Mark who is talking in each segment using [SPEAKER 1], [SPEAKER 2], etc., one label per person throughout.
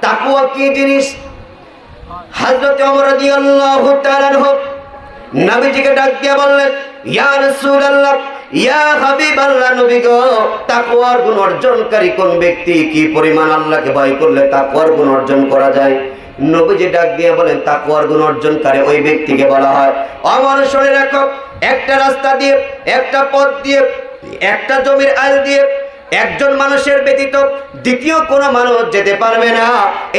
[SPEAKER 1] তাকওয়া কি জিনিস? হযরত ওমর রাদিয়াল্লাহু তাআলা আনহু নবীজিকে ডাক দিয়ে বললেন, ইয়া রাসূলুল্লাহ, ইয়া হাবিবাল্লাহ, নবী গো, তাকওয়ার গুণ অর্জনকারী কোন ব্যক্তি? কি পরিমাণ আল্লাহকে ভয় করলে তাকওয়ার গুণ অর্জন করা যায়? নবীজি ডাক দিয়ে বলেন, তাকওয়ার গুণ অর্জনকারী ওই ব্যক্তিকে বলা হয়, আমার শুনে রাখো, একটা রাস্তা দিয়ে, একটা পথ দিয়ে, একটা জমির আল দিয়ে একজন মানুষের ব্যতীত দ্বিতীয় কোনো মানুষ যেতে পারবে না।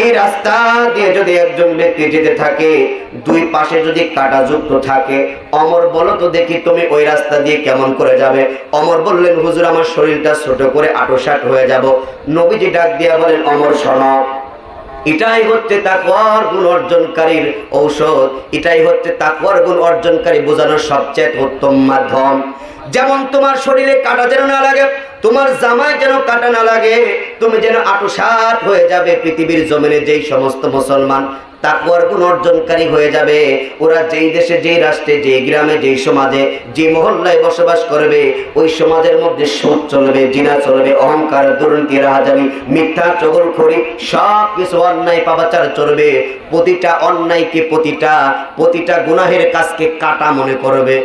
[SPEAKER 1] এই রাস্তা দিয়ে যদি একজন ব্যক্তি যেতে থাকে, দুই পাশে যদি কাঁটাযুক্ত থাকে, ওমর বলো তো দেখি তুমি ওই রাস্তা দিয়ে কেমন করে যাবে? ওমর বললেন, হুজুর, আমার শরীরটা ছোট করে আঁটোসাঁট হয়ে যাব। নবীজি ডাক দিয়া বলেন, ওমর শোনো, এটাই হচ্ছে তাকওয়ার গুণ অর্জনকারীর ঔষধ, এটাই হচ্ছে তাকওয়ার গুণ অর্জনকারী বোঝানোর সবচেয়ে উত্তম মাধ্যম। যেমন তোমার শরীরে কাঁটা যেন না লাগে, তোমার জামায় যেন কাঁটা না লাগে, তুমি যেন আঁটোসাঁট হয়ে যাবে। পৃথিবীর জমিনে যেই সমস্ত মুসলমান তাকওয়ার গুণ অর্জনকারী হয়ে যাবে, ওরা যেই দেশে, যেই রাষ্ট্রে, যেই গ্রামে, যেই সমাজে, যে মহল্লায় বসবাস করবে, ওই সমাজের মধ্যে সুদ চলবে, জিনা চলবে, অহংকার, দুর্নীতি, রাহাজানি, মিথ্যা, চগলখড়ি, সব কিছু অন্যায় পাপাচার চলবে। প্রতিটা অন্যায়কে, প্রতিটা গুনাহের কাজকে কাটা মনে করবে।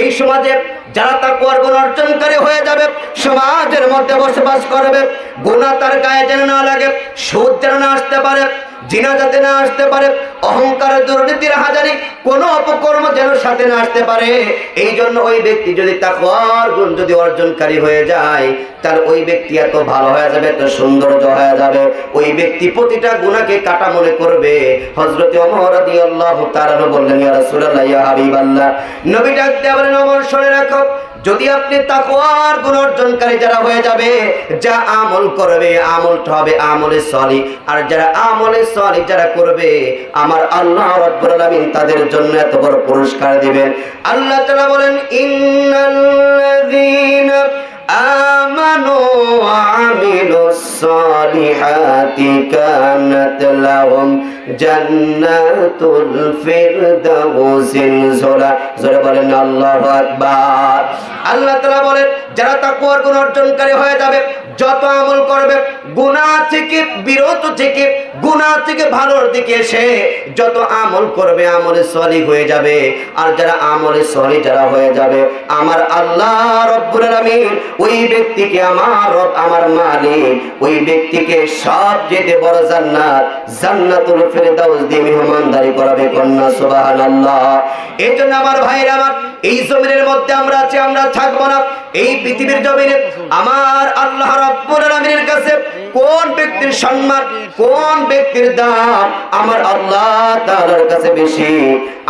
[SPEAKER 1] এই সমাজে যারা তাকওয়ার গুণ অর্জনকারী হয়ে যাবে, সমাজের মধ্যে বসবাস করবে, গুনাহ তার গায়ে যেন না লাগে, সুদ যেন না আসতে পারে, জিনা যাতে না আসতে পারে, অহংকার, দুর্নীতি, রাহাজানি, কোনো অপকর্ম যেন সাথে না আসতে পারে। এই জন্য ওই ব্যক্তি যদি তাকওয়ার গুণ যদি অর্জনকারী হয়ে যায়, তার ওই ব্যক্তি এত ভালো হয়ে যাবে, এত সৌন্দর্য হয়ে যাবে, ওই ব্যক্তি প্রতিটা গুনাহকে কাটা মনে করবে। হযরত ওমর রাদিয়াল্লাহু তাআলা বললেন, ইয়া রাসূলুল্লাহ, ইয়া হাবিবাল্লাহ, নবী ডাক দিয়ে বলেন, ওমর শুনে রাখো, যদি আপনি তাকওয়ার গুণ অর্জনকারী যারা হয়ে যাবে, যা আমল করবে, আমলটা হবে আমলে সলিহ, আর যারা আমলে সলিহ যারা করবে, আমার আল্লাহ রাব্বুল আলামিন তাদের জন্য এত বড় পুরস্কার দিবেন। আল্লাহ তাআলা বলেন, ইন্নাল্লাযীনা আমানু ওয়া আমিলুস সালিহাতি কানাত লাহুম জান্নাতুল ফিরদাউসি নুজুলা। জোরে বলেন আল্লাহু আকবার। আল্লাহ তাআলা বলেন, যারা তাকওয়ার গুণ অর্জনকারী হয়ে যাবে, যত আমল করবে, গুনাহ থেকে বিরত থেকে, গুনাহ থেকে ভালোর দিকে এসে যত আমল করবে, আমলে সলিহ হয়ে যাবে। আর যারা আমলে সলিহ যারা হয়ে যাবে, আমার আল্লাহ রব্বুল আলামিন ওই ব্যক্তিকে, আমার রব, আমার মালিক, ওই ব্যক্তিকে সবচেয়ে বড় জান্নাত, জান্নাতুল ফিরদাউস দিয়ে মেহমানদারি করাবে। কন্যা সুবহানাল্লাহ। এই জন্য আমার ভাইরা আমার, এই জমিনের মধ্যে আমরা আছি, আমরা থাকবো না। এই পৃথিবীর জমিনে আমার আল্লাহ রাব্বুল আলামিনের কাছে কোন ব্যক্তির সম্মান, কোন ব্যক্তির দাম আমার আল্লাহ তাআলার কাছে বেশি?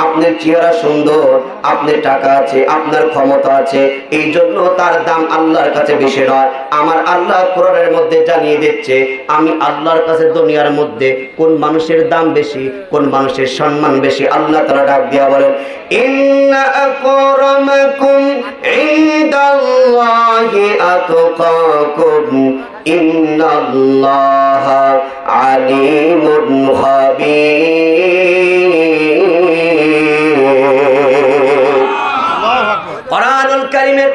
[SPEAKER 1] আপনার চেহারা সুন্দর, আপনার টাকা আছে, আপনার ক্ষমতা আছে, এই জন্য তার দাম আল্লাহর কাছে বেশি নয়। আমার আল্লাহ কোরআনের মধ্যে জানিয়ে দিচ্ছে, আমি আল্লাহর কাছে দুনিয়ার মধ্যে কোন মানুষের দাম বেশি, কোন মানুষের সম্মান বেশি। আল্লাহ তাআলা ডাক দিয়া বলেন, ইন্না আকরামাকুম ইনদাল্লাহি আতকাকুম ইন্নাল্লাহা আলিমুন খাবীর। কোরআনুল কারীমের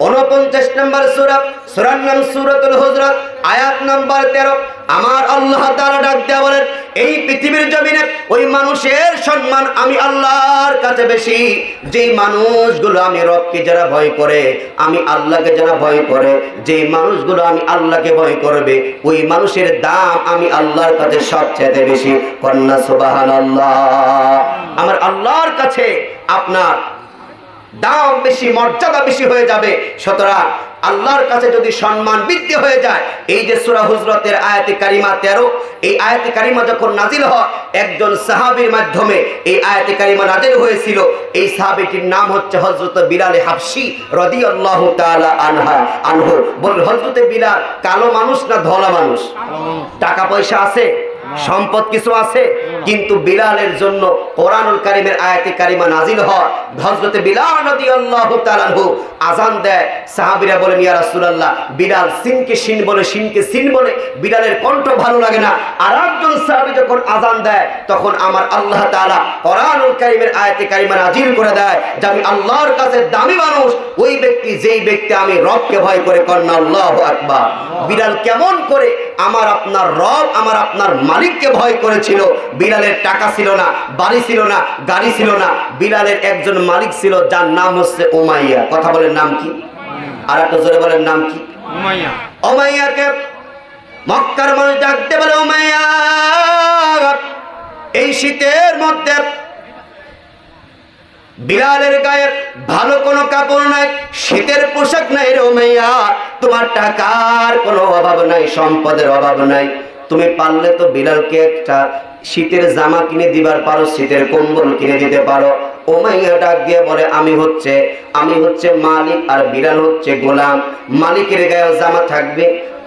[SPEAKER 1] 49 নম্বর সূরা, সূরার নাম সূরাতুল হুজরাত, আয়াত নাম্বার 13। আমার আল্লাহ তাআলা ডাক দেয়া বলেন, এই পৃথিবীর জমিনে ওই মানুষের সম্মান আমি আল্লাহর কাছে বেশি, যেই মানুষগুলো আমি রবকে যারা ভয় করে, আমি আল্লাহকে যারা ভয় করে, যেই মানুষগুলো আমি আল্লাহকে ভয় করবে, ওই মানুষের দাম আমি আল্লাহর কাছে সবচেয়ে বেশি। কন্যা সুবহানাল্লাহ। আমার আল্লাহর কাছে আপনার দাম বেশি, মর্যাদা বেশি হয়ে যাবে। সুতরাং আল্লাহর কাছে যদি সম্মান বৃদ্ধি হয়ে যায়, এই যে সূরা হুজরাতের আয়াতে কারিমা 13, এই আয়াতে কারিমা যখন নাজিল হয়, একজন সাহাবীর মাধ্যমে এই আয়াতে কারিমা নাজিল হয়েছিল। এই সাহাবীটির নাম হচ্ছে হযরত বিলাল হাবশী রাদিয়াল্লাহু তাআলা আনহু। বল, হযরত বিলাল কালো মানুষ না ধলা মানুষ? টাকা পয়সা আছে, সম্পদ কিছু আছে, কিন্তু বিলালের জন্য কোরআনুল কারীমের আয়াতে কারিমা নাজিল হয়। হযরত বিলাল রাদিয়াল্লাহু তাআলা আনহু আজান দেয়, সাহাবীরা বলেন ইয়া রাসূলুল্লাহ, বিলাল সিনকে শিন বলে, শিনকে সিন বলে, বিলালের কণ্ঠ ভালো লাগে না। আর একজন সাহাবী যখন আজান দেয় তখন আমার আল্লাহ তাআলা কোরআনুল কারীমের আয়াতে কারিমা নাযিল করে দেয় যে আমি আল্লাহর কাছে দামি মানুষ ওই ব্যক্তি যেই ব্যক্তি আমি রবকে ভয় করে, কন্যা আল্লাহু আকবার। বিলাল কেমন করে আমার আপনার রব, আমার আপনার মালিককে ভয় করেছিল। বিলালের টাকা ছিল না, বাড়ি ছিল না, গাড়ি ছিল না, বিলালের একজন মালিক ছিল যার নাম হচ্ছে উমাইয়া। কথা বলেন নাম কি? আর একটা জোরে বলেন নাম কি? উমাইয়া। উমাইয়াকে মক্কার মানুষ ডাকতে বলে উমাইয়া, এই শীতের মধ্যে বিলালের গায়ে ভালো কোনো কাপড় নাই, শীতের পোশাক নাই রে উমাইয়া, তোমার টাকার কোনো অভাব নাই, সম্পদের অভাব নাই, তুমি পারলে তো বিলালকে একটা শীতের জামা কিনে দিবার পারো, শীতের কম্বল কিনে দিতে পারো। উমাইয়া ডাক দিয়ে বলে আমি হচ্ছে মালিক আর বিলাল হচ্ছে গোলাম। মালিকের গায়ে জামা থাকবে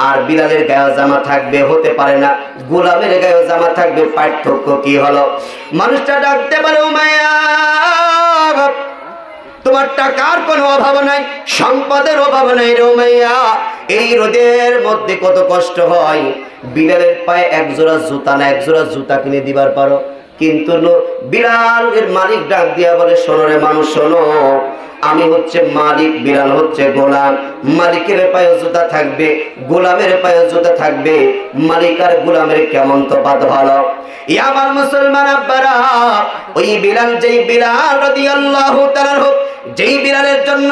[SPEAKER 1] আর বিলালের গায়ে জামা থাকবে, হতে পারে না। গোলামের গায়ে জামা থাকবে, পার্থক্য কি হলো? মানুষটা ডাকতে পারে উমাইয়া, তোমার টাকার কোনো অভাব নাই, সম্পদের অভাব নাই রে উমাইয়া, এই রোদের মধ্যে কত কষ্ট হয়, বিলালের পায়ে এক জোড়া জুতা না, এক জোড়া জুতা কিনে দিবার পারো। কিন্তু বিলালের মালিক ডাক দিয়া বলে শোনো রে মানুষ শোনো, আমি হচ্ছে মালিক, বিলাল হচ্ছে গোলাম। মালিকের পায়ে জুতা থাকবে, গোলামের পায়ে জুতা থাকবে, মালিক আর গোলামের কেমন তফাৎ ভালো। আমার মুসলমান আব্বারা, ওই বিলাল, যেই বিলাল রাদিয়াল্লাহু তাআলা যেই বিলালের জন্য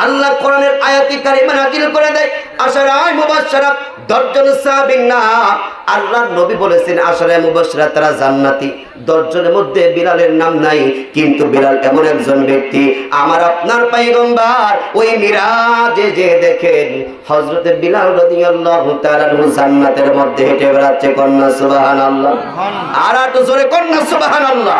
[SPEAKER 1] আল্লাহ কোরআনের আয়াতে কারিমা নাযিল করে দেয় আশরায়ে মুবাশশারা 10 জন সাহাবীর নাম। আল্লাহর নবী বলেছেন আশরায়ে মুবাশশারা তারা জান্নাতি, 10 জনের মধ্যে বিলালের নাম নাই। কিন্তু বিলাল এমন একজন ব্যক্তি, আমার আপনার পয়গম্বর ওই মিরাজে যে দেখেন হযরতে বিলাল রাদিয়াল্লাহু তাআলা জান্নাতের মধ্যে হেঁটে বেড়াচ্ছে, কন্যা সুবহানাল্লাহ। আর একটু জোরে কন্যা সুবহানাল্লাহ।